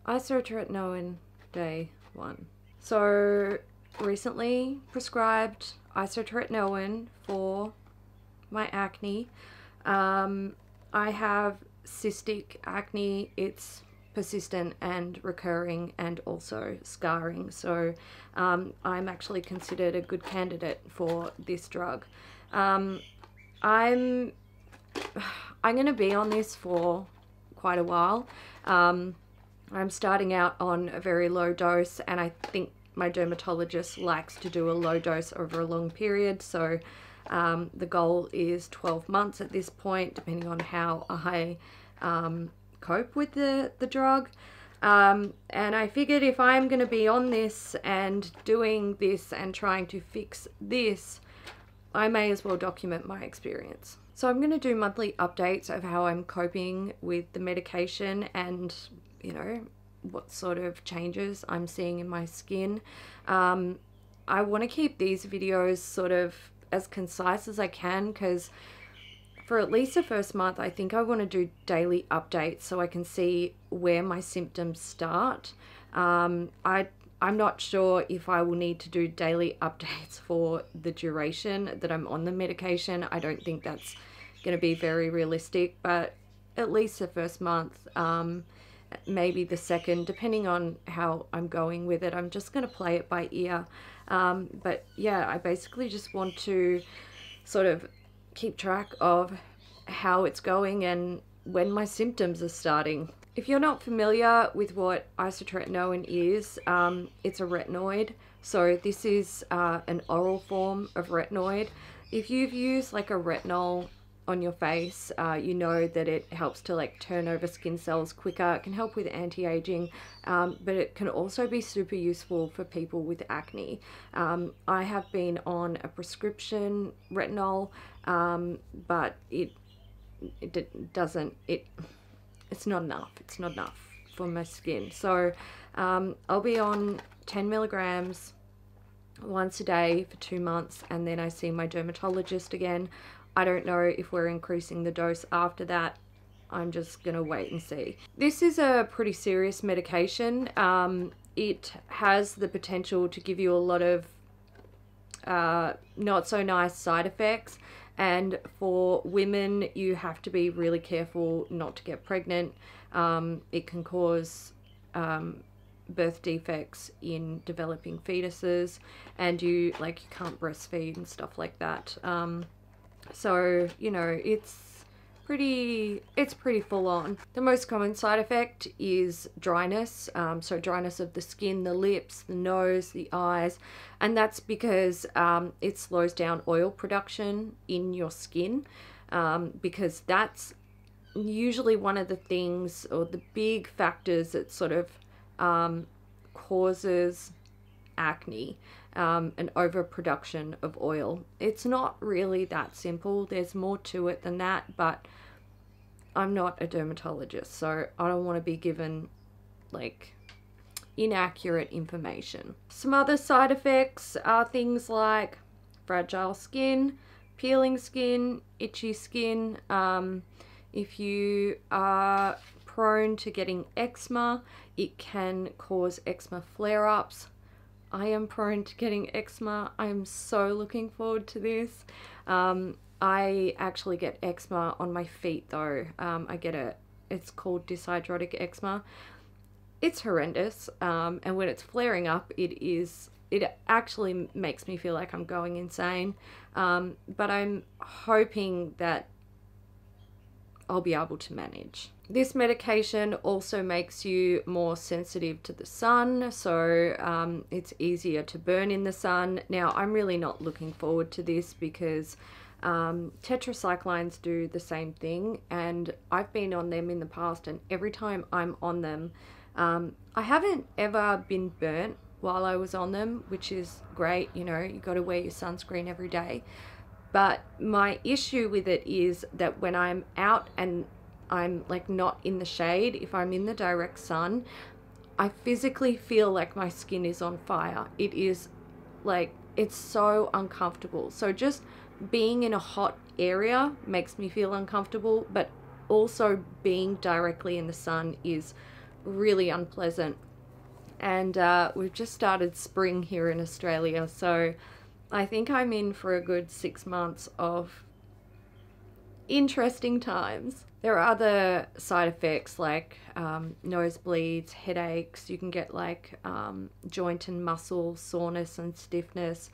Isotretinoin day 1. So recently prescribed isotretinoin for my acne. I have cystic acne. It's persistent and recurring and also scarring, so I'm actually considered a good candidate for this drug. I'm going to be on this for quite a while. I'm starting out on a very low dose, and I think my dermatologist likes to do a low dose over a long period, so the goal is 12 months at this point, depending on how I cope with the drug. And I figured if I'm going to be on this and doing this and trying to fix this, I may as well document my experience. So I'm going to do monthly updates of how I'm coping with the medication and, you know, what sort of changes I'm seeing in my skin. I want to keep these videos sort of as concise as I can, because for at least the first month, I think I want to do daily updates so I can see where my symptoms start. I'm not sure if I will need to do daily updates for the duration that I'm on the medication. I don't think that's going to be very realistic, but at least the first month, maybe the second, depending on how I'm going with it. I'm just going to play it by ear. But yeah, I basically just want to sort of keep track of how it's going and when my symptoms are starting. If you're not familiar with what isotretinoin is, it's a retinoid. So this is an oral form of retinoid. If you've used like a retinol on your face, you know that it helps to like turn over skin cells quicker. It can help with anti-aging, but it can also be super useful for people with acne. I have been on a prescription retinol, but it's not enough. It's not enough for my skin. So I'll be on 10 milligrams once a day for 2 months, and then I see my dermatologist again. I don't know if we're increasing the dose after that. I'm just gonna wait and see. This is a pretty serious medication. It has the potential to give you a lot of not so nice side effects, and for women you have to be really careful not to get pregnant. It can cause birth defects in developing fetuses, and you can't breastfeed and stuff like that. So, you know, it's pretty full on. The most common side effect is dryness. So dryness of the skin, the lips, the nose, the eyes, and that's because it slows down oil production in your skin, because that's usually one of the things or the big factors that sort of causes acne. An overproduction of oil. It's not really that simple. There's more to it than that, but I'm not a dermatologist, so I don't want to be given like inaccurate information. Some other side effects are things like fragile skin, peeling skin, itchy skin. If you are prone to getting eczema, it can cause eczema flare-ups. I am prone to getting eczema. I am so looking forward to this. I actually get eczema on my feet though. It's called dyshidrotic eczema. It's horrendous. And when it's flaring up, it actually makes me feel like I'm going insane. But I'm hoping that I'll be able to manage. This medication also makes you more sensitive to the sun, so it's easier to burn in the sun. Now, I'm really not looking forward to this because tetracyclines do the same thing, and I've been on them in the past, and every time I'm on them, I haven't ever been burnt while I was on them, which is great. You know, you got to wear your sunscreen every day. But my issue with it is that when I'm out and I'm like not in the shade, if I'm in the direct sun, I physically feel like my skin is on fire. It is like, it's so uncomfortable. So just being in a hot area makes me feel uncomfortable, but also being directly in the sun is really unpleasant. And we've just started spring here in Australia, so I think I'm in for a good 6 months of interesting times. There are other side effects like nosebleeds, headaches. You can get like joint and muscle soreness and stiffness,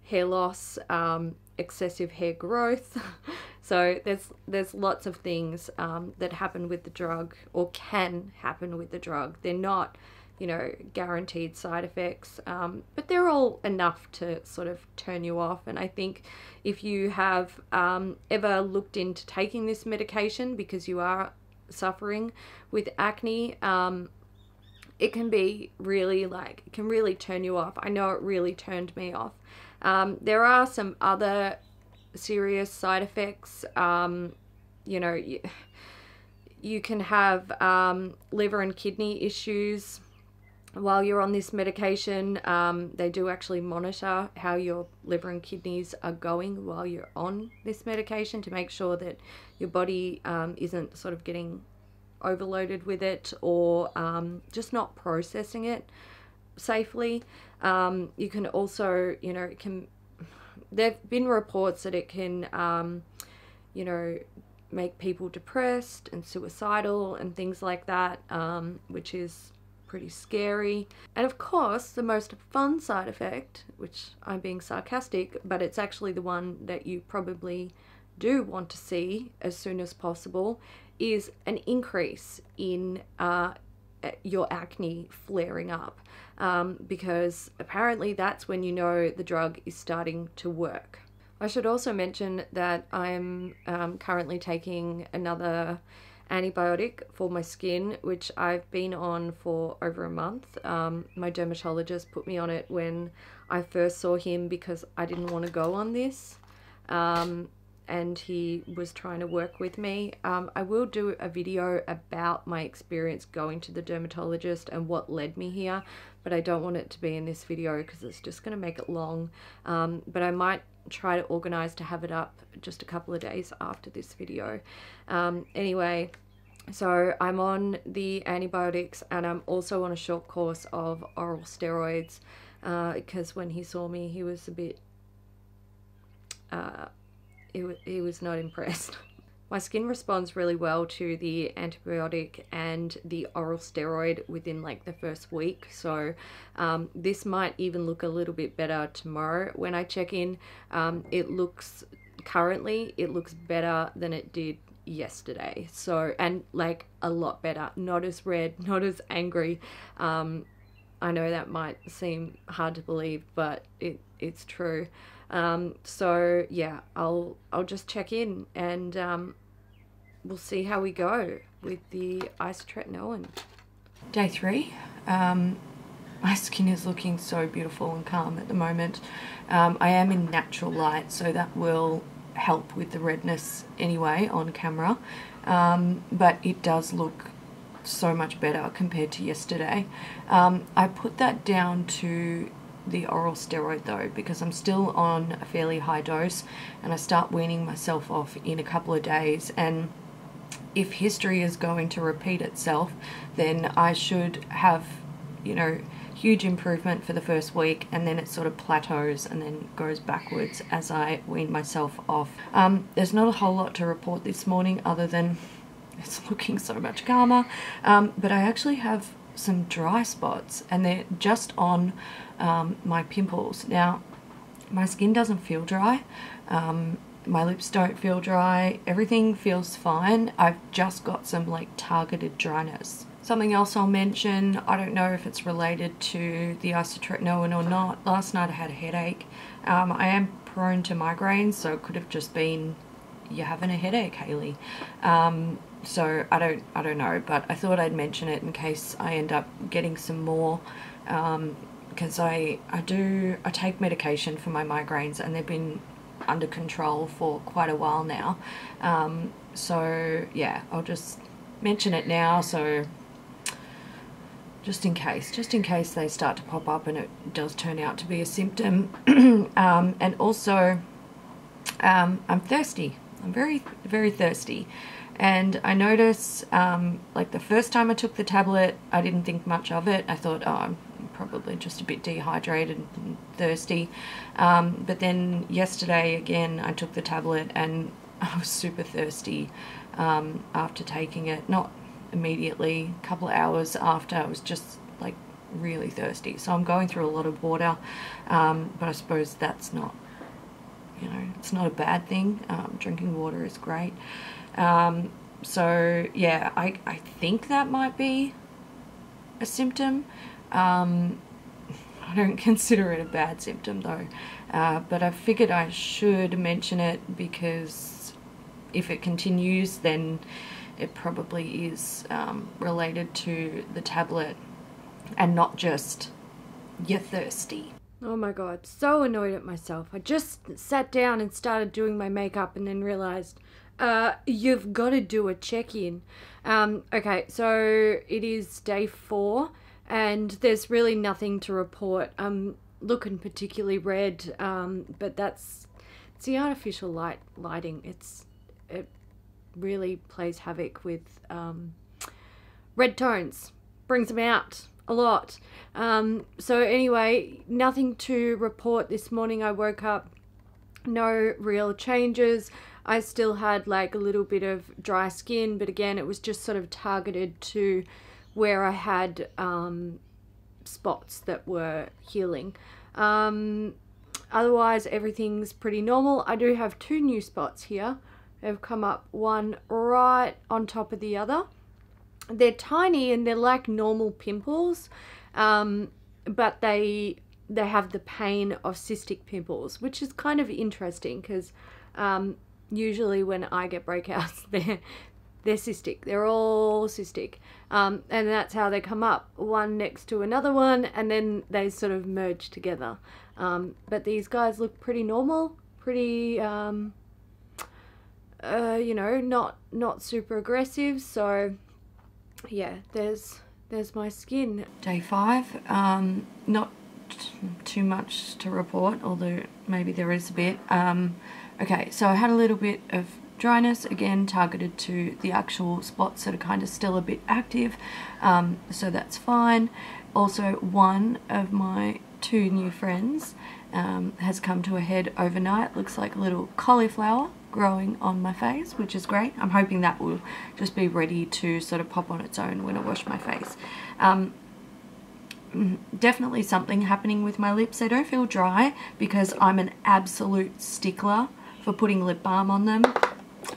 hair loss, excessive hair growth. So there's lots of things that happen with the drug, or can happen with the drug. They're not, you know, guaranteed side effects, but they're all enough to sort of turn you off. And I think if you have ever looked into taking this medication because you are suffering with acne, it can be really like, it can really turn you off. I know it really turned me off. There are some other serious side effects. You know, you can have liver and kidney issues while you're on this medication. They do actually monitor how your liver and kidneys are going while you're on this medication to make sure that your body isn't sort of getting overloaded with it, or just not processing it safely. You can also, you know, there've been reports that it can, you know, make people depressed and suicidal and things like that, which is pretty scary. And of course, the most fun side effect, which I'm being sarcastic, but it's actually the one that you probably do want to see as soon as possible, is an increase in your acne flaring up, because apparently that's when you know the drug is starting to work. I should also mention that I'm currently taking another antibiotic for my skin, which I've been on for over a month. My dermatologist put me on it when I first saw him because I didn't want to go on this, and he was trying to work with me. I will do a video about my experience going to the dermatologist and what led me here, but I don't want it to be in this video because it's just going to make it long. But I might try to organize to have it up just a couple of days after this video. Anyway, so I'm on the antibiotics, and I'm also on a short course of oral steroids, because when he saw me, he was a bit he was not impressed. My skin responds really well to the antibiotic and the oral steroid within like the first week. So this might even look a little bit better tomorrow when I check in. Currently it looks better than it did yesterday. So, and like a lot better, not as red, not as angry. I know that might seem hard to believe, but it's true. So yeah, I'll just check in, and we'll see how we go with the isotretinoin. Day 3. My skin is looking so beautiful and calm at the moment. I am in natural light, so that will help with the redness anyway on camera, but it does look so much better compared to yesterday. I put that down to the oral steroid though, because I'm still on a fairly high dose, and I start weaning myself off in a couple of days, and if history is going to repeat itself, then I should have, you know, huge improvement for the first week, and then it sort of plateaus and then goes backwards as I wean myself off. There's not a whole lot to report this morning other than it's looking so much calmer, but I actually have some dry spots, and they're just on my pimples. Now, my skin doesn't feel dry, my lips don't feel dry, everything feels fine. I've just got some like targeted dryness. Something else I'll mention, I don't know if it's related to the isotretinoin or not. Last night I had a headache. I am prone to migraines, so it could have just been, you're having a headache, Hayley. So I don't know, but I thought I'd mention it in case I end up getting some more, because I take medication for my migraines, and they've been under control for quite a while now. So yeah, I'll just mention it now, so just in case they start to pop up and it does turn out to be a symptom. And also I'm thirsty. I'm very, very thirsty, And I noticed, like the first time I took the tablet, I didn't think much of it. I thought, oh, I'm probably just a bit dehydrated and thirsty. But then yesterday again, I took the tablet and I was super thirsty after taking it. Not immediately, a couple of hours after, I was just like really thirsty. So I'm going through a lot of water, but I suppose that's not, you know, it's not a bad thing. Drinking water is great. So yeah, I think that might be a symptom. I don't consider it a bad symptom though, but I figured I should mention it because if it continues, then it probably is related to the tablet and not just you're thirsty. Oh my god, so annoyed at myself. I just sat down and started doing my makeup and then realized you've got to do a check-in. Okay, so it is day 4 and there's really nothing to report. I'm looking particularly red, but it's the artificial lighting. It really plays havoc with red tones, brings them out a lot. So anyway, nothing to report this morning. I woke up, no real changes. I still had like a little bit of dry skin, but again, it was just sort of targeted to where I had spots that were healing. Otherwise, everything's pretty normal. I do have 2 new spots here. They've come up, one right on top of the other. They're tiny and they're like normal pimples, but they have the pain of cystic pimples, which is kind of interesting because usually when I get breakouts, they're cystic. They're all cystic, and that's how they come up, one next to another one, and then they sort of merge together. But these guys look pretty normal, pretty you know, not super aggressive. So yeah, there's my skin. Day 5, not too much to report, although maybe there is a bit. Okay, so I had a little bit of dryness, again targeted to the actual spots that are kind of still a bit active, so that's fine. Also, one of my 2 new friends has come to a head overnight. Looks like a little cauliflower growing on my face, which is great. I'm hoping that will just be ready to sort of pop on its own when I wash my face. Definitely something happening with my lips. They don't feel dry because I'm an absolute stickler for putting lip balm on them.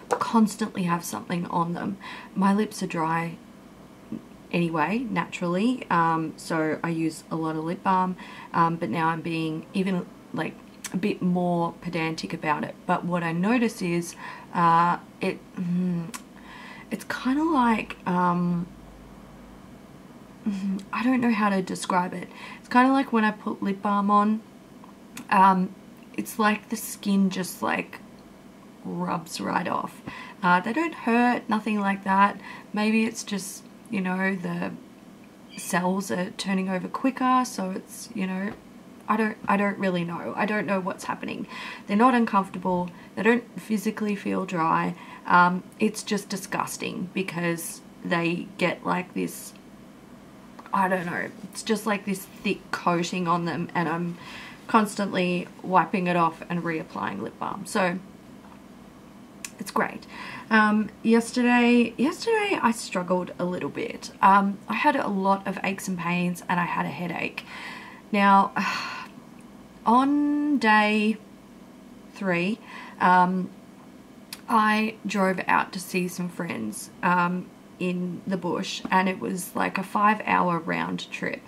Constantly have something on them. My lips are dry anyway, naturally, so I use a lot of lip balm, but now I'm being even like a bit more pedantic about it. But what I notice is it's kind of like I don't know how to describe it. It's kind of like when I put lip balm on, it's like the skin just like rubs right off. They don't hurt, nothing like that. Maybe it's just, you know, the cells are turning over quicker, so it's, you know, I don't really know. I don't know what's happening. They're not uncomfortable. They don't physically feel dry. It's just disgusting because they get like this, I don't know, it's just like this thick coating on them, and I'm constantly wiping it off and reapplying lip balm. So it's great. Yesterday I struggled a little bit. I had a lot of aches and pains and I had a headache. Now, on day 3, I drove out to see some friends in the bush, and it was like a 5-hour round trip.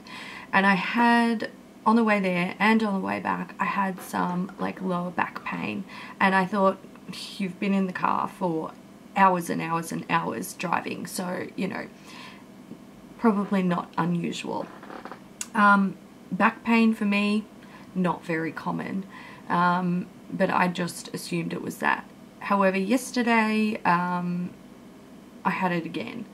And I had, on the way there and on the way back, I had some like lower back pain, and I thought, you've been in the car for hours and hours and hours driving, so, you know, probably not unusual. Back pain for me, not very common, but I just assumed it was that. However, yesterday I had it again,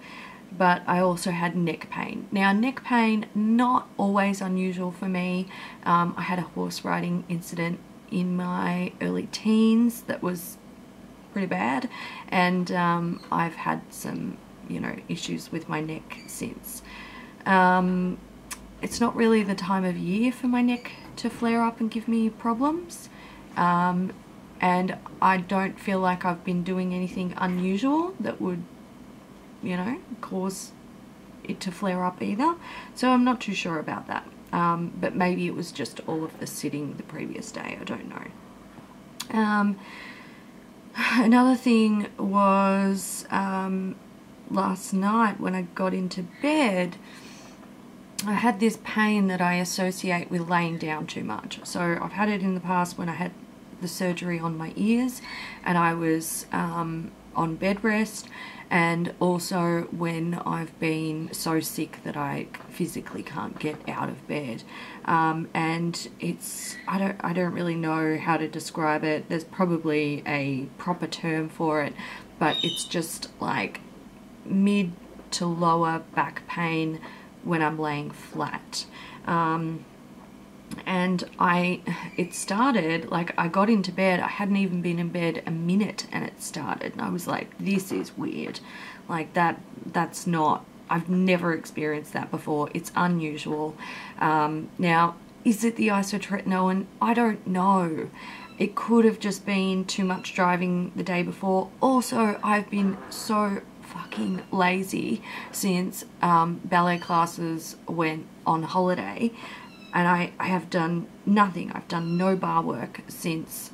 but I also had neck pain. Now, neck pain, not always unusual for me. I had a horse riding incident in my early teens that was pretty bad, and I've had some, you know, issues with my neck since. It's not really the time of year for my neck to flare up and give me problems, and I don't feel like I've been doing anything unusual that would, you know, cause it to flare up either, so I'm not too sure about that. But maybe it was just all of the sitting the previous day, I don't know. Another thing was last night when I got into bed, I had this pain that I associate with laying down too much. So I've had it in the past when I had the surgery on my ears and I was on bed rest, and also when I've been so sick that I physically can't get out of bed. And it's, I don't really know how to describe it. There's probably a proper term for it, but it's just like mid to lower back pain when I'm laying flat. And it started, like, I got into bed, I hadn't even been in bed a minute and it started, and I was like, this is weird. Like, that's not, I've never experienced that before. It's unusual. Now, is it the isotretinoin? I don't know. It could have just been too much driving the day before. Also, I've been so fucking lazy since ballet classes went on holiday, and I have done nothing. I've done no bar work since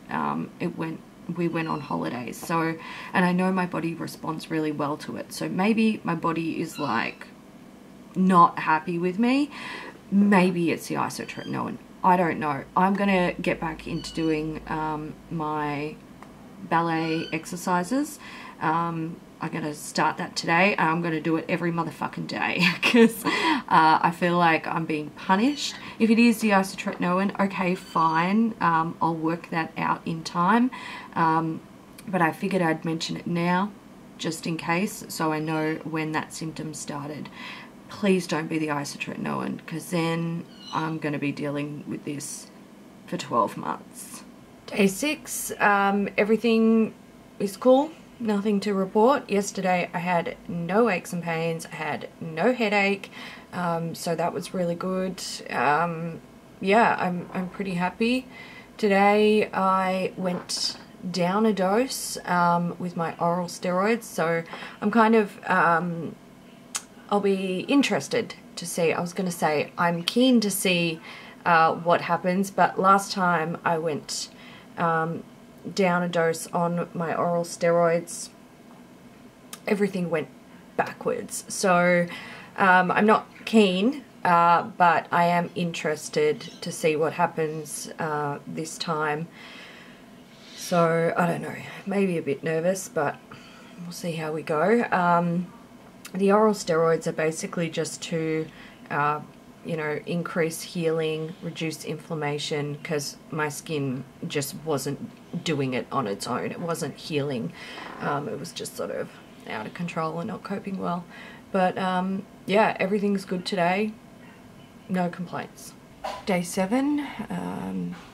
we went on holidays. So, and I know my body responds really well to it. So maybe my body is like not happy with me. Maybe it's the isotretinoin. I don't know. I'm gonna get back into doing my ballet exercises. I'm going to start that today, and I'm going to do it every motherfucking day because I feel like I'm being punished. If it is the isotretinoin, okay, fine, I'll work that out in time, but I figured I'd mention it now just in case, so I know when that symptom started. Please don't be the isotretinoin, because then I'm going to be dealing with this for 12 months. Day 6, everything is cool. Nothing to report. Yesterday I had no aches and pains, I had no headache, so that was really good. Yeah, I'm pretty happy. Today I went down a dose with my oral steroids, so I'm kind of, I'll be interested to see. I was going to say I'm keen to see what happens, but last time I went down a dose on my oral steroids, everything went backwards. So I'm not keen, but I am interested to see what happens this time. So I don't know, maybe a bit nervous, but we'll see how we go. The oral steroids are basically just to you know, increase healing, reduce inflammation, because my skin just wasn't doing it on its own. It wasn't healing. It was just sort of out of control and not coping well. But yeah, everything's good today. No complaints. Day 7,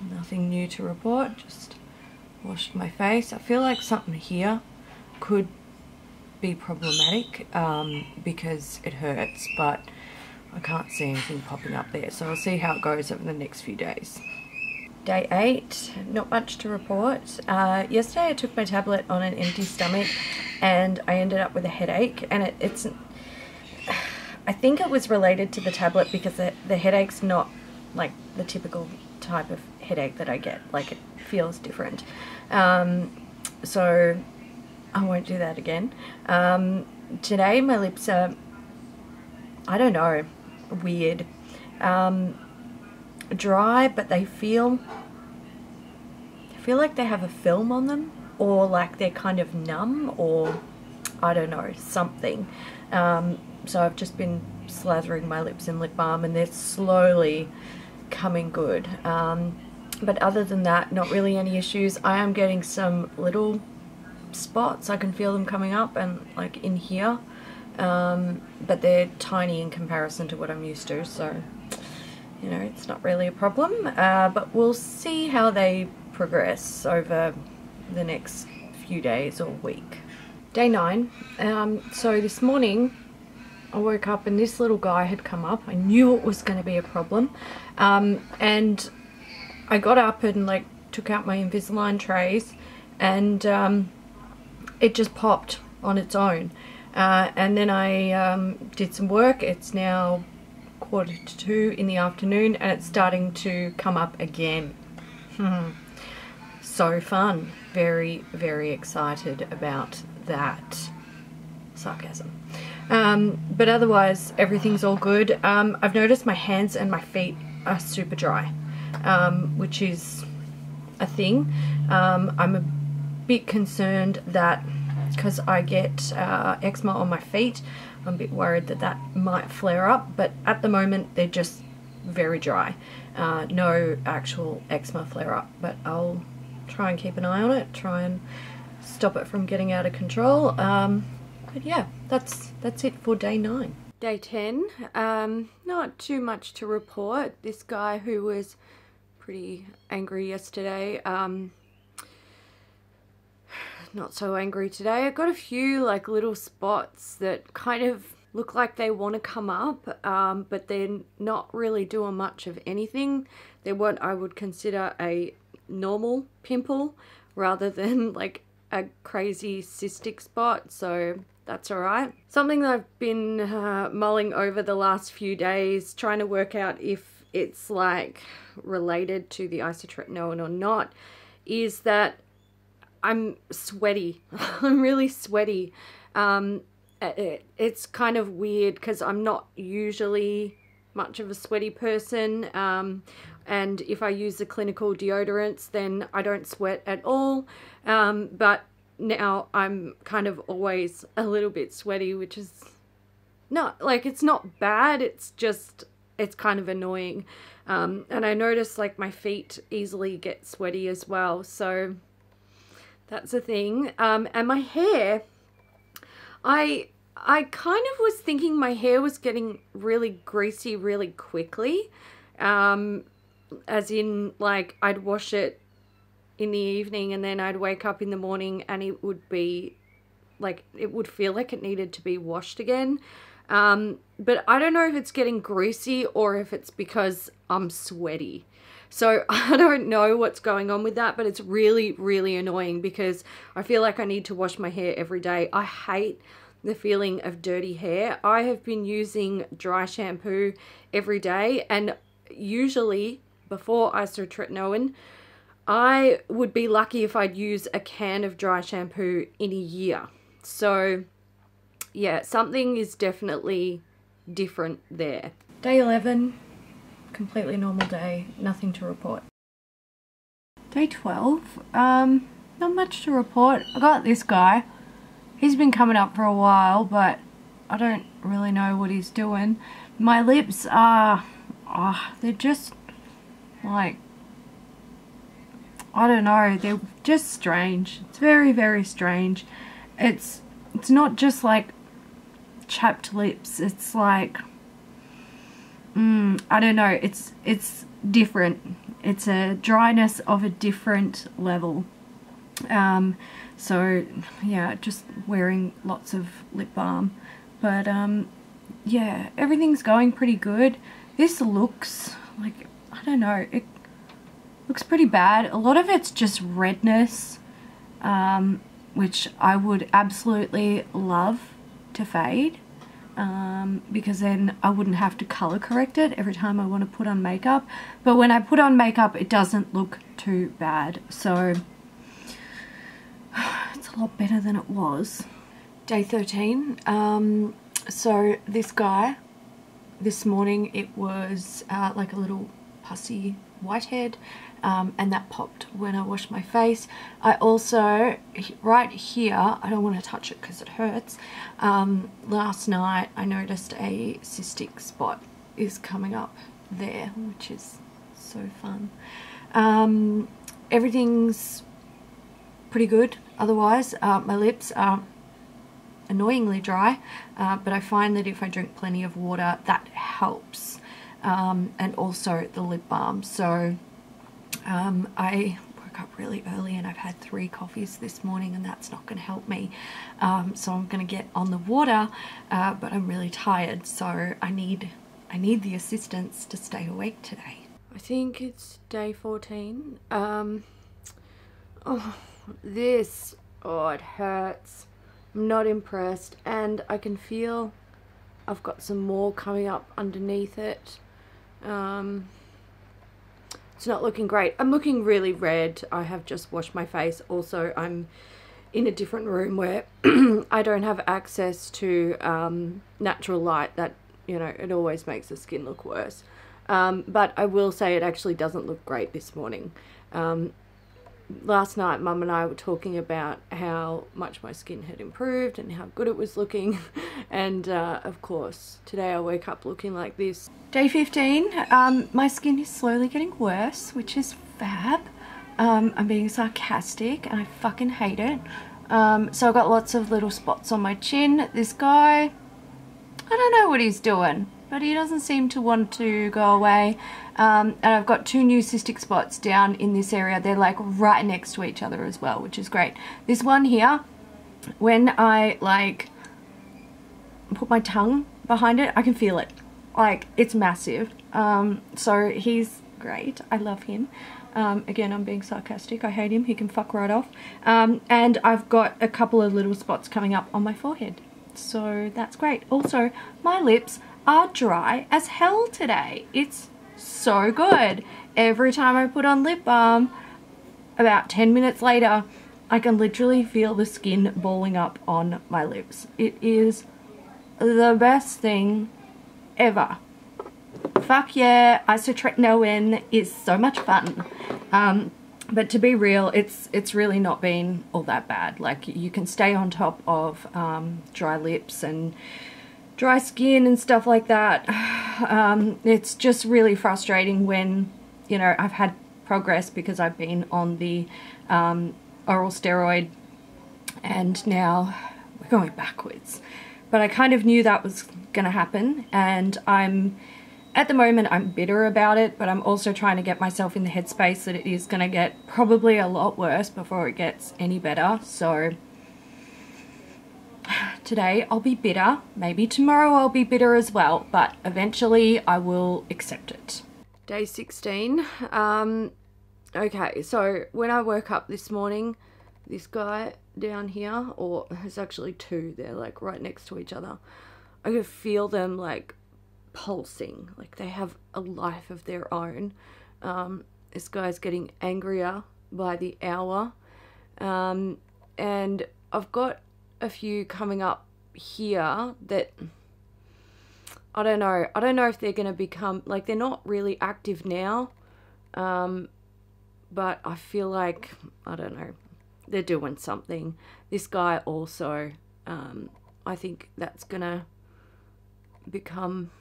nothing new to report. Just washed my face. I feel like something here could be problematic because it hurts, but I can't see anything popping up there, so I'll see how it goes over the next few days. Day 8, not much to report. Yesterday I took my tablet on an empty stomach and I ended up with a headache, and it's I think it was related to the tablet because the headache's not like the typical type of headache that I get. Like, it feels different. So I won't do that again. Today my lips are, I don't know, weird, dry, but they feel like they have a film on them, or like they're kind of numb, or I don't know, something. So I've just been slathering my lips in lip balm and they're slowly coming good. But other than that, not really any issues. I am getting some little spots. I can feel them coming up and like in here. But they're tiny in comparison to what I'm used to, so you know, it's not really a problem, but we'll see how they progress over the next few days or week. Day 9. So this morning I woke up and this little guy had come up. I knew it was going to be a problem, and I got up and like took out my Invisalign trays, and it just popped on its own. And then I did some work. It's now 1:45 in the afternoon and it's starting to come up again. So fun. Very, very excited about that. Sarcasm. But otherwise everything's all good. I've noticed my hands and my feet are super dry, which is a thing. I'm a bit concerned that because I get eczema on my feet, I'm a bit worried that that might flare up, but at the moment they're just very dry. No actual eczema flare up, but I'll try and keep an eye on it, try and stop it from getting out of control. But yeah, that's it for day 9. Day 10, not too much to report. This guy who was pretty angry yesterday, not so angry today. I got a few like little spots that kind of look like they want to come up, but they're not really doing much of anything. They're what I would consider a normal pimple rather than like a crazy cystic spot, so that's alright. Something that I've been mulling over the last few days, trying to work out if it's like related to the isotretinoin or not, is that I'm sweaty. I'm really sweaty. It's kind of weird because I'm not usually much of a sweaty person, and if I use the clinical deodorants then I don't sweat at all, but now I'm kind of always a little bit sweaty, which is not like, it's not bad, it's just, it's kind of annoying. And I notice like my feet easily get sweaty as well, so that's a thing. And my hair, I kind of was thinking my hair was getting really greasy really quickly, as in like I'd wash it in the evening and then I'd wake up in the morning and it would be like, it would feel like it needed to be washed again. But I don't know if it's getting greasy or if it's because I'm sweaty. So I don't know what's going on with that, but it's really, really annoying because I feel like I need to wash my hair every day. I hate the feeling of dirty hair. I have been using dry shampoo every day, and usually before isotretinoin, I would be lucky if I'd use a can of dry shampoo in a year. So yeah, something is definitely different there. Day 11, completely normal day, nothing to report. Day 12, not much to report. I got this guy. He's been coming up for a while, but I don't really know what he's doing. My lips are, they're just like, I don't know, they're just strange. It's very, very strange. It's not just like chapped lips, it's like, I don't know, it's different. It's a dryness of a different level. So yeah, just wearing lots of lip balm, but yeah, everything's going pretty good. This looks like, I don't know, it looks pretty bad. A lot of it's just redness, which I would absolutely love to fade, because then I wouldn't have to color correct it every time I want to put on makeup. But when I put on makeup, it doesn't look too bad, so it's a lot better than it was. Day 13, so this guy, this morning it was like a little pussy whitehead, and that popped when I washed my face. I also, right here, I don't want to touch it because it hurts, last night I noticed a cystic spot is coming up there, which is so fun. Everything's pretty good otherwise. My lips are annoyingly dry, but I find that if I drink plenty of water that helps, and also the lip balm. So I woke woke up really early and I've had 3 coffees this morning, and that's not going to help me. So I'm going to get on the water, but I'm really tired, so I need the assistance to stay awake today. I think it's day 14. Oh, it hurts. I'm not impressed, and I can feel I've got some more coming up underneath it. It's not looking great. I'm looking really red. I have just washed my face. Also, I'm in a different room where I don't have access to natural light. That, you know, it always makes the skin look worse. But I will say it actually doesn't look great this morning. Last night, Mum and I were talking about how much my skin had improved and how good it was looking. And of course, today I wake up looking like this. Day 15, my skin is slowly getting worse, which is fab. I'm being sarcastic and I fucking hate it. So I've got lots of little spots on my chin. This guy, I don't know what he's doing, but he doesn't seem to want to go away. And I've got 2 new cystic spots down in this area. They're like right next to each other as well, which is great. This one here, when I like put my tongue behind it, I can feel it. Like, it's massive. So he's great. I love him. Again, I'm being sarcastic. I hate him. He can fuck right off. And I've got a couple of little spots coming up on my forehead. So that's great. Also, my lips are dry as hell today. It's so good. Every time I put on lip balm, about 10 minutes later, I can literally feel the skin balling up on my lips. It is the best thing ever. Fuck yeah, Isotretinoin is so much fun. But to be real, it's really not been all that bad. Like, you can stay on top of dry lips and dry skin and stuff like that. It's just really frustrating when, you know, I've had progress because I've been on the oral steroid and now we're going backwards. But I kind of knew that was gonna happen, and at the moment I'm bitter about it, but I'm also trying to get myself in the headspace that it is gonna get probably a lot worse before it gets any better. So today I'll be bitter, maybe tomorrow I'll be bitter as well, but eventually I will accept it. Day 16. Okay, so when I woke up this morning, this guy down here, or there's actually 2, they're like right next to each other, I could feel them like pulsing, like they have a life of their own. This guy's getting angrier by the hour, and I've got a few coming up here that I don't know if they're gonna become, like, they're not really active now, but I feel like, I don't know, they're doing something. This guy also, I think that's gonna become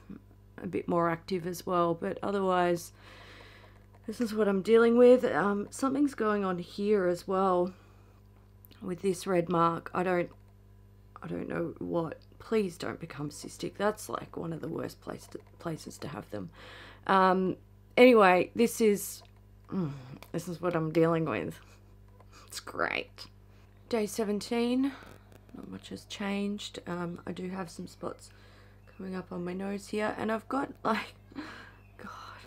a bit more active as well, but otherwise this is what I'm dealing with. Something's going on here as well with this red mark. I don't know what. Please don't become cystic. That's like one of the worst places to have them. Anyway, this is what I'm dealing with. It's great. Day 17, not much has changed. I do have some spots coming up on my nose here, and I've got, like, God,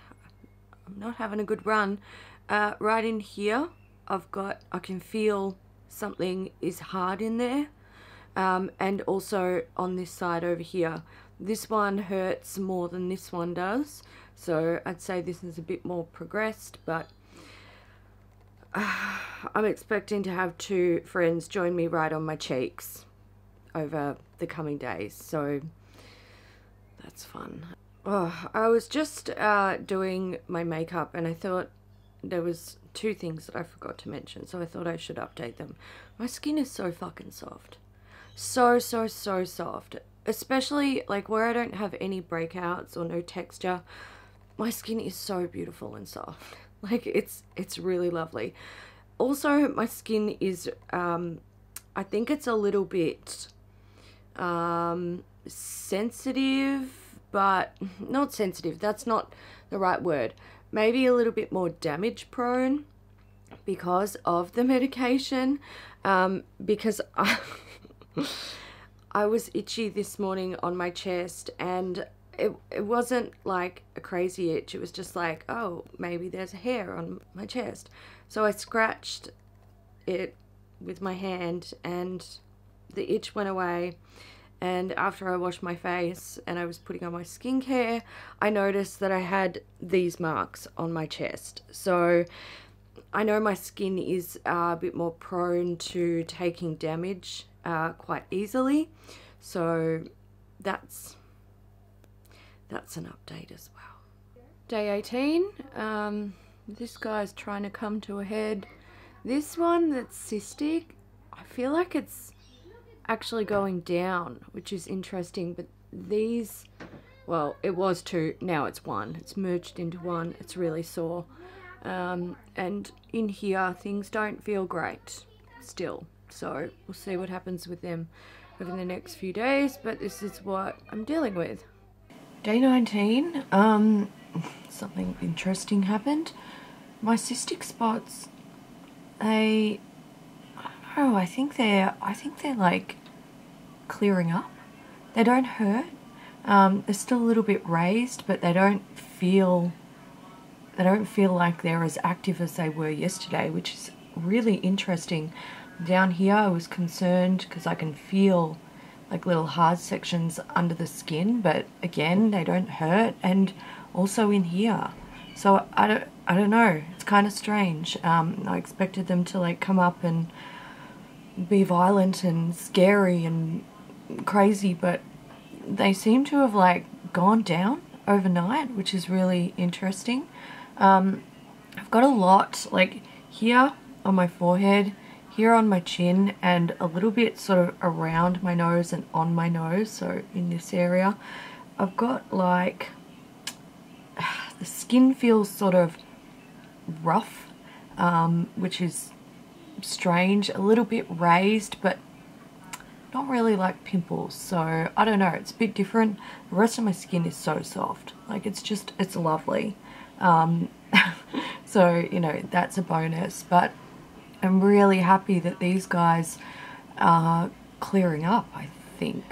I'm not having a good run. Right in here, I can feel something is hard in there. And also on this side over here, this one hurts more than this one does. So I'd say this is a bit more progressed, but I'm expecting to have 2 friends join me right on my cheeks over the coming days. So that's fun. Oh, I was just doing my makeup, and I thought there was 2 things that I forgot to mention, so I thought I should update them. My skin is so fucking soft. So soft. Especially like where I don't have any breakouts or no texture. My skin is so beautiful and soft. Like, it's really lovely. Also, my skin is, I think it's a little bit sensitive, but not sensitive. That's not the right word. Maybe a little bit more damage prone. because of the medication, because I was itchy this morning on my chest, and it wasn't like a crazy itch. It was just like, oh, maybe there's a hair on my chest. So I scratched it with my hand and the itch went away. And after I washed my face and I was putting on my skincare, I noticed that I had these marks on my chest. So I know my skin is a bit more prone to taking damage quite easily. So that's an update as well. Day 18. This guy's trying to come to a head. This one that's cystic, I feel like it's actually going down, which is interesting, but these, well, it was two, now it's one. It's merged into one. It's really sore. And in here, things don't feel great still. So we'll see what happens with them over the next few days, but this is what I'm dealing with. Day 19, something interesting happened. My cystic spots, I don't know, I think they're like clearing up. They don't hurt. They're still a little bit raised, but they don't feel like they're as active as they were yesterday, which is really interesting. Down here I was concerned because I can feel like little hard sections under the skin, but again, they don't hurt, and also in here. So I don't know, it's kind of strange. I expected them to like come up and be violent and scary and crazy, but they seem to have like gone down overnight, which is really interesting. I've got a lot like here on my forehead, here on my chin, and a little bit sort of around my nose and on my nose, so in this area. I've got like, the skin feels sort of rough, which is strange, a little bit raised, but not really like pimples. So I don't know, it's a bit different. The rest of my skin is so soft, like it's lovely. So, you know, that's a bonus, but I'm really happy that these guys are clearing up, I think.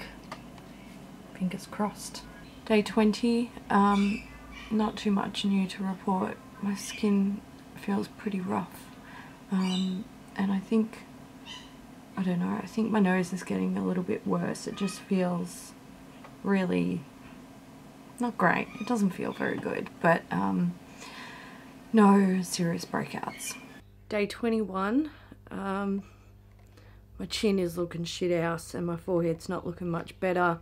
Fingers crossed. Day 20, not too much new to report. My skin feels pretty rough. And I think, I don't know, I think my nose is getting a little bit worse. It just feels really not great. It doesn't feel very good, but no serious breakouts. Day 21, my chin is looking shit house and my forehead's not looking much better.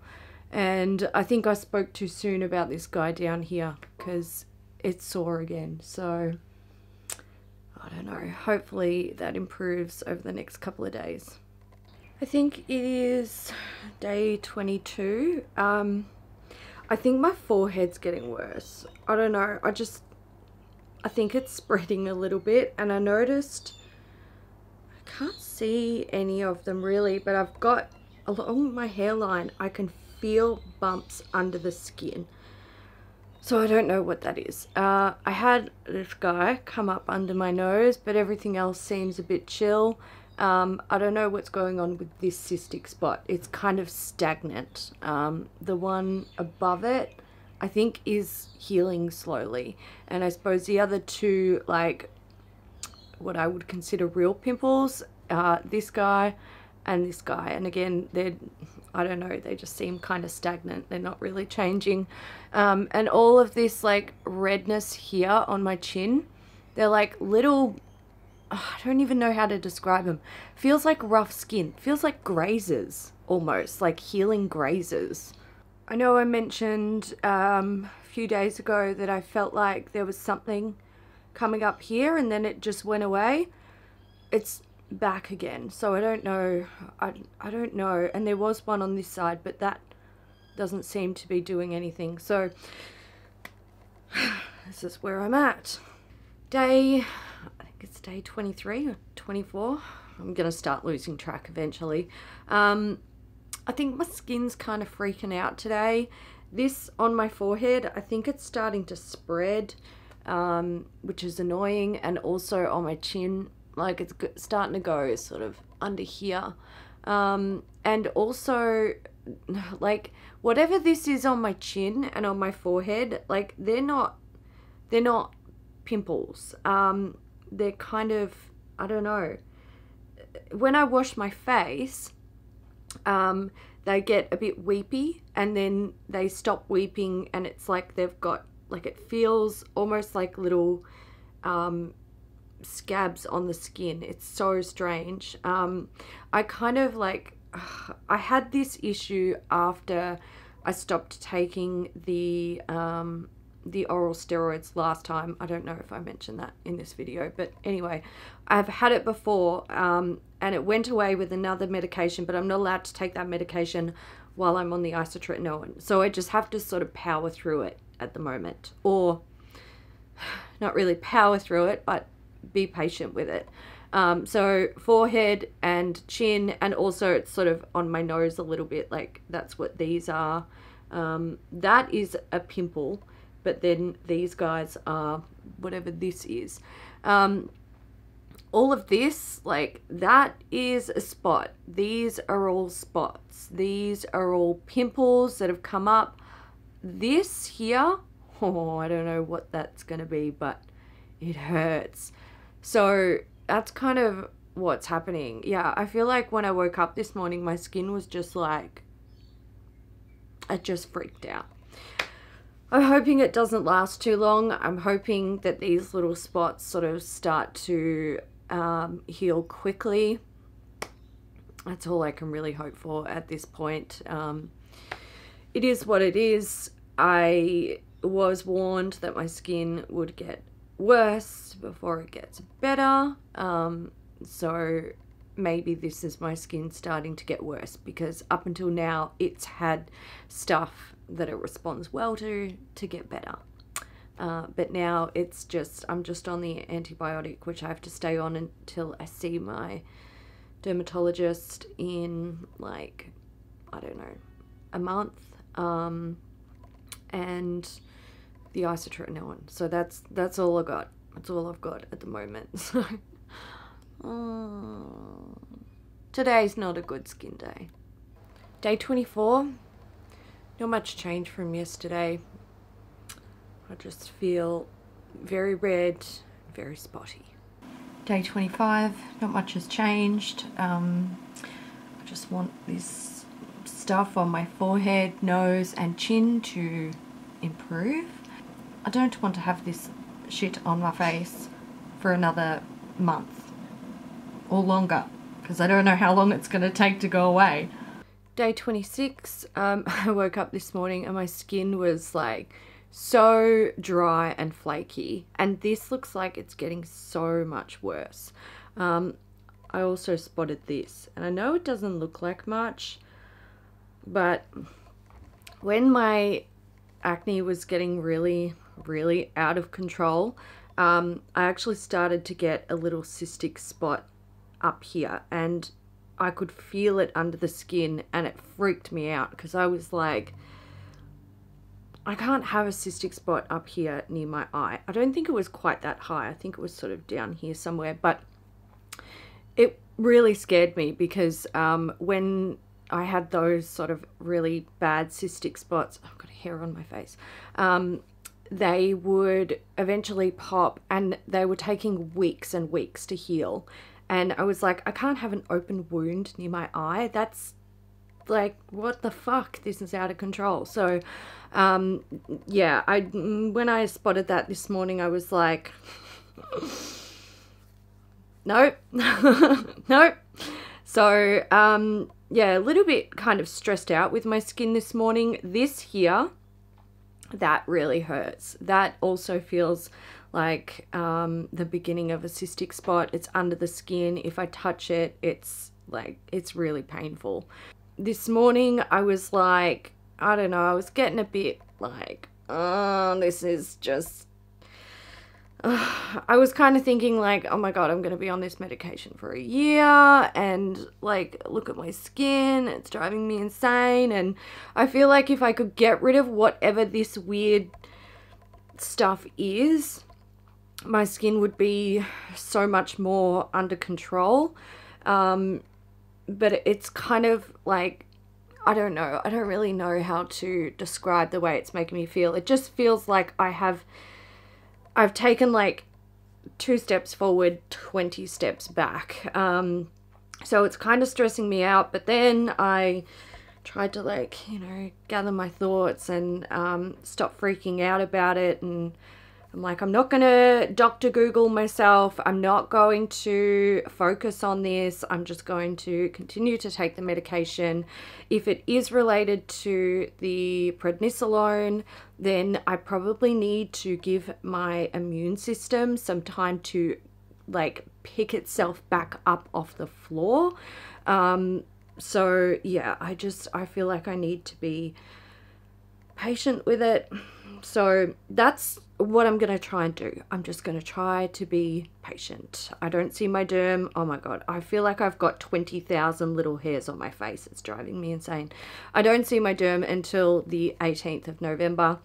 And I think I spoke too soon about this guy down here because it's sore again. So I don't know, hopefully that improves over the next couple of days. I think it is day 22. I think my forehead's getting worse. I don't know, I think it's spreading a little bit, and I noticed, I can't see any of them really, but I've got along my hairline, I can feel bumps under the skin. So I don't know what that is. I had this guy come up under my nose, but everything else seems a bit chill. I don't know what's going on with this cystic spot. It's kind of stagnant. The one above it, I think, is healing slowly. And I suppose the other two, like what I would consider real pimples, this guy and this guy. And again, they're, I don't know, they just seem kind of stagnant. They're not really changing. And all of this like redness here on my chin, they're like little, I don't even know how to describe them. Feels like rough skin. Feels like grazes almost, like healing grazes. I know I mentioned a few days ago that I felt like there was something coming up here and then it just went away. It's back again, so I don't know. I don't know. And there was one on this side, but that doesn't seem to be doing anything. So this is where I'm at. I think it's day 23 or 24. I'm gonna start losing track eventually. I think my skin's kind of freaking out today. This on my forehead, I think it's starting to spread. which is annoying, and also on my chin, like it's starting to go sort of under here, and also like whatever this is on my chin and on my forehead, like they're not pimples. They're kind of, I don't know, when I wash my face, they get a bit weepy and then they stop weeping, and it's like they've got, like, it feels almost like little scabs on the skin. It's so strange. I kind of like, I had this issue after I stopped taking the oral steroids last time. I don't know if I mentioned that in this video, but anyway, I've had it before, and it went away with another medication, but I'm not allowed to take that medication while I'm on the isotretinoin. So I just have to sort of power through it at the moment, or not really power through it, but be patient with it. So forehead and chin, and also it's sort of on my nose a little bit, like that's what these are. That is a pimple, but then these guys are whatever this is. All of this, like, that is a spot. These are all spots. These are all pimples that have come up. This here, oh, I don't know what that's gonna be, but it hurts. So that's kind of what's happening. Yeah, I feel like when I woke up this morning, my skin was just like, it just freaked out. I'm hoping it doesn't last too long. I'm hoping that these little spots sort of start to heal quickly. That's all I can really hope for at this point. It is what it is. I was warned that my skin would get worse before it gets better. So maybe this is my skin starting to get worse, because up until now it's had stuff that it responds well to get better. But now it's just, I'm just on the antibiotic, which I have to stay on until I see my dermatologist in, like, I don't know, a month. And the isotretinoin. So that's all I got. That's all I've got at the moment. So today's not a good skin day. Day 24. Not much change from yesterday. I just feel very red, very spotty. Day 25. Not much has changed. I just want this stuff on my forehead, nose and chin to improve. I don't want to have this shit on my face for another month or longer, because I don't know how long it's going to take to go away. Day 26, I woke up this morning and my skin was like so dry and flaky, and this looks like it's getting so much worse. I also spotted this, and I know it doesn't look like much, but when my acne was getting really out of control, I actually started to get a little cystic spot up here, and I could feel it under the skin, and it freaked me out because I was like, I can't have a cystic spot up here near my eye. I don't think it was quite that high. I think it was sort of down here somewhere, but it really scared me because when I had those sort of really bad cystic spots, I've got a hair on my face, they would eventually pop, and they were taking weeks and weeks to heal. And I was like, I can't have an open wound near my eye. That's like, what the fuck? This is out of control. So yeah, when I spotted that this morning, I was like, nope. Nope. So yeah, a little bit kind of stressed out with my skin this morning. This here, that really hurts. That also feels like the beginning of a cystic spot. It's under the skin. If I touch it, it's like, it's really painful. This morning I was like, I don't know, I was getting a bit like, oh, this is just, I was kind of thinking like, oh my god, I'm gonna be on this medication for a year, and like, look at my skin, it's driving me insane. And I feel like if I could get rid of whatever this weird stuff is, my skin would be so much more under control. But it's kind of like, I don't know. I don't really know how to describe the way it's making me feel. It just feels like I've taken like 2 steps forward, 20 steps back. So it's kind of stressing me out, but then I tried to, like, you know, gather my thoughts and stop freaking out about it, and I'm like, I'm not gonna Dr. Google myself. I'm not going to focus on this. I'm just going to continue to take the medication. If it is related to the prednisolone, then I probably need to give my immune system some time to, like, pick itself back up off the floor. So yeah, I feel like I need to be patient with it. So that's what I'm going to try and do. I'm just going to try to be patient. I don't see my derm. Oh my God. I feel like I've got 20,000 little hairs on my face. It's driving me insane. I don't see my derm until the 18th of November.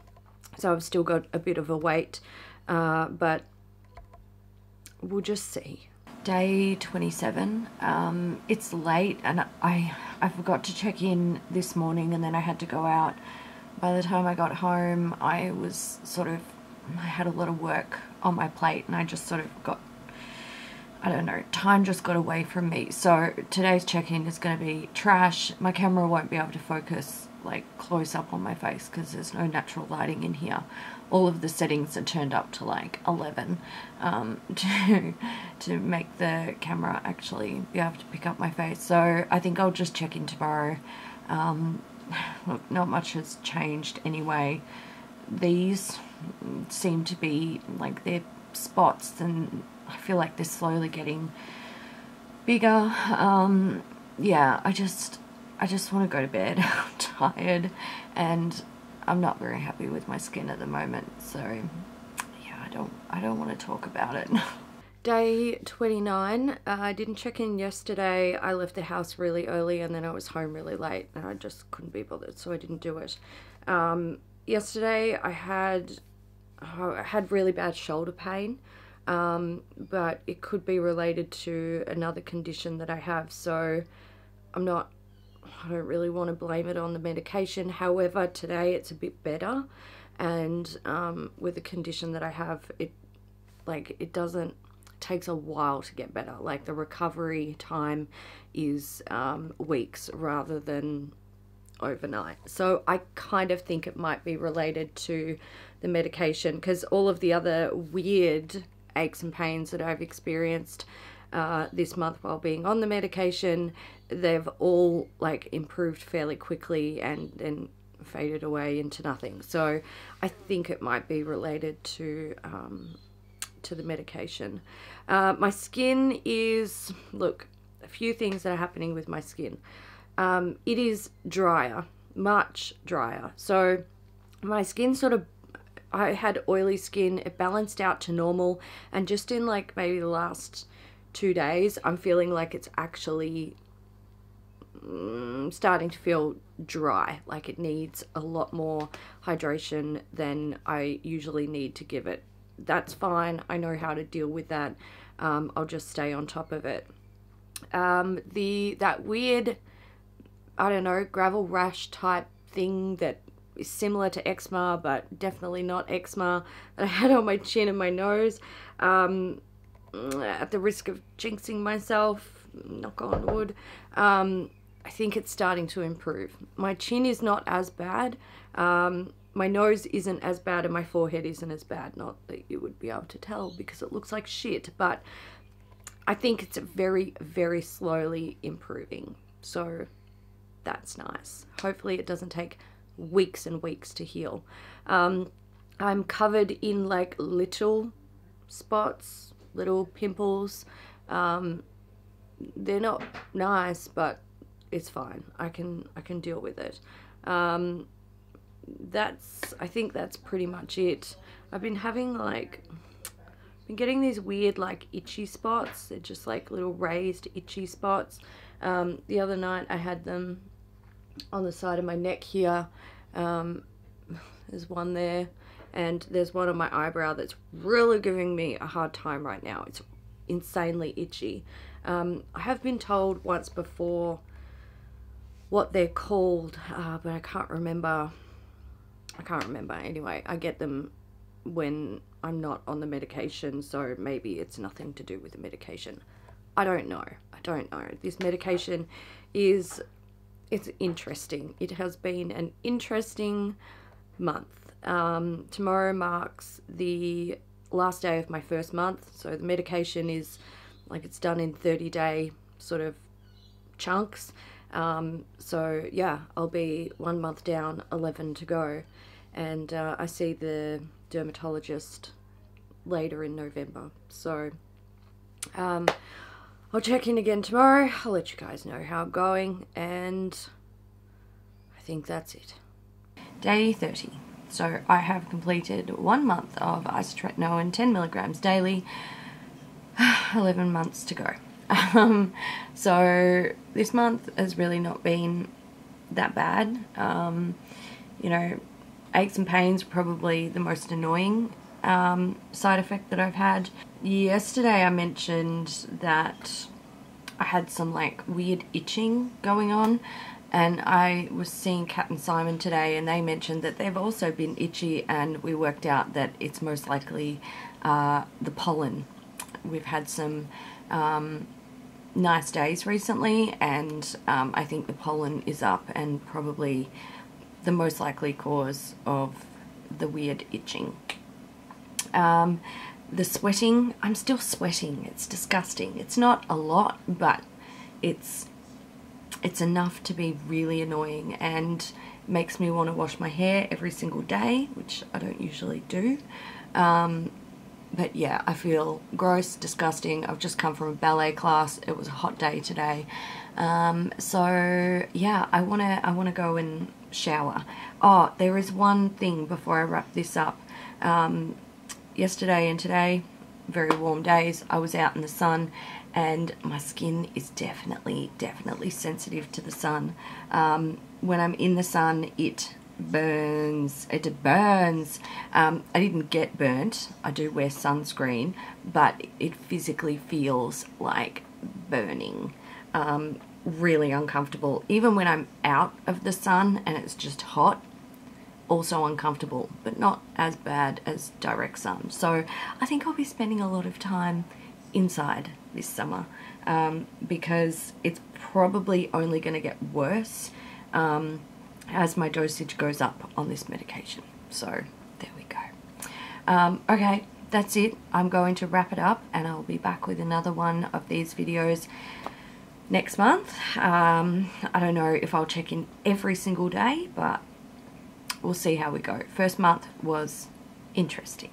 So I've still got a bit of a wait, but we'll just see. Day 27. It's late, and I forgot to check in this morning, and then I had to go out. By the time I got home, I had a lot of work on my plate, and I just sort of got, I don't know, time just got away from me. So today's check-in is going to be trash. My camera won't be able to focus like close up on my face because there's no natural lighting in here. All of the settings are turned up to like 11 to make the camera actually be able to pick up my face. So I think I'll just check in tomorrow. Look, not much has changed anyway. These seem to be like they're spots, and I feel like they're slowly getting bigger. Yeah, I just want to go to bed. I'm tired, and I'm not very happy with my skin at the moment. So yeah, I don't want to talk about it. Day 29. I didn't check in yesterday. I left the house really early, and then I was home really late, and I just couldn't be bothered, so I didn't do it. Yesterday I had really bad shoulder pain, but it could be related to another condition that I have, so I don't really want to blame it on the medication. However, today it's a bit better, and with the condition that I have, it takes a while to get better. Like, the recovery time is weeks rather than overnight. So I kind of think it might be related to the medication, because all of the other weird aches and pains that I've experienced this month while being on the medication, they've all like improved fairly quickly and then faded away into nothing. So I think it might be related to the medication. My skin is, look, a few things that are happening with my skin. It is drier, much drier. So my skin I had oily skin, it balanced out to normal, and just in like maybe the last 2 days, I'm feeling like it's actually starting to feel dry, like it needs a lot more hydration than I usually need to give it. That's fine. I know how to deal with that. I'll just stay on top of it. That weird, I don't know, gravel rash type thing that is similar to eczema, but definitely not eczema, that I had on my chin and my nose. At the risk of jinxing myself, knock on wood, I think it's starting to improve. My chin is not as bad. My nose isn't as bad, and my forehead isn't as bad. Not that you would be able to tell because it looks like shit, but I think it's very, very slowly improving. So that's nice. Hopefully it doesn't take weeks and weeks to heal. I'm covered in like little spots, little pimples. They're not nice, but it's fine. I can deal with it. I think that's pretty much it. I've been having been getting these weird like itchy spots. They're just like little raised itchy spots. The other night I had them on the side of my neck here. There's one there. and there's one on my eyebrow that's really giving me a hard time right now. It's insanely itchy. I have been told once before what they're called, but I can't remember. Anyway, I get them when I'm not on the medication, so maybe it's nothing to do with the medication. I don't know. This medication it's interesting. It has been an interesting month. Tomorrow marks the last day of my first month, so the medication is like, it's done in 30-day sort of chunks. So yeah, I'll be 1 month down, 11 to go, and I see the dermatologist later in November, so I'll check in again tomorrow. I'll let you guys know how I'm going, and I think that's it. Day 30. So I have completed 1 month of isotretinoin, 10 milligrams daily, 11 months to go. So this month has really not been that bad. You know, aches and pains are probably the most annoying side effect that I've had. Yesterday I mentioned that I had some like weird itching going on, and I was seeing Kat and Simon today, and they mentioned that they've also been itchy, and we worked out that it's most likely the pollen. We've had some nice days recently, and I think the pollen is up and probably the most likely cause of the weird itching. The sweating, I'm still sweating. It's disgusting. It's not a lot, but it's enough to be really annoying, and makes me want to wash my hair every single day, which I don't usually do. But yeah, I feel gross, disgusting. I've just come from a ballet class. It was a hot day today. So yeah, I wanna go and shower. Oh, there is one thing before I wrap this up. Yesterday and today, very warm days. I was out in the sun, and my skin is definitely sensitive to the sun. When I'm in the sun, it burns. I didn't get burnt. I do wear sunscreen, but it physically feels like burning. Really uncomfortable. Even when I'm out of the sun and it's just hot, also uncomfortable, but not as bad as direct sun. So I think I'll be spending a lot of time inside this summer, because it's probably only going to get worse as my dosage goes up on this medication. So there we go. Okay, that's it. I'm going to wrap it up, and I'll be back with another one of these videos next month. I don't know if I'll check in every single day, but we'll see how we go. First month was interesting.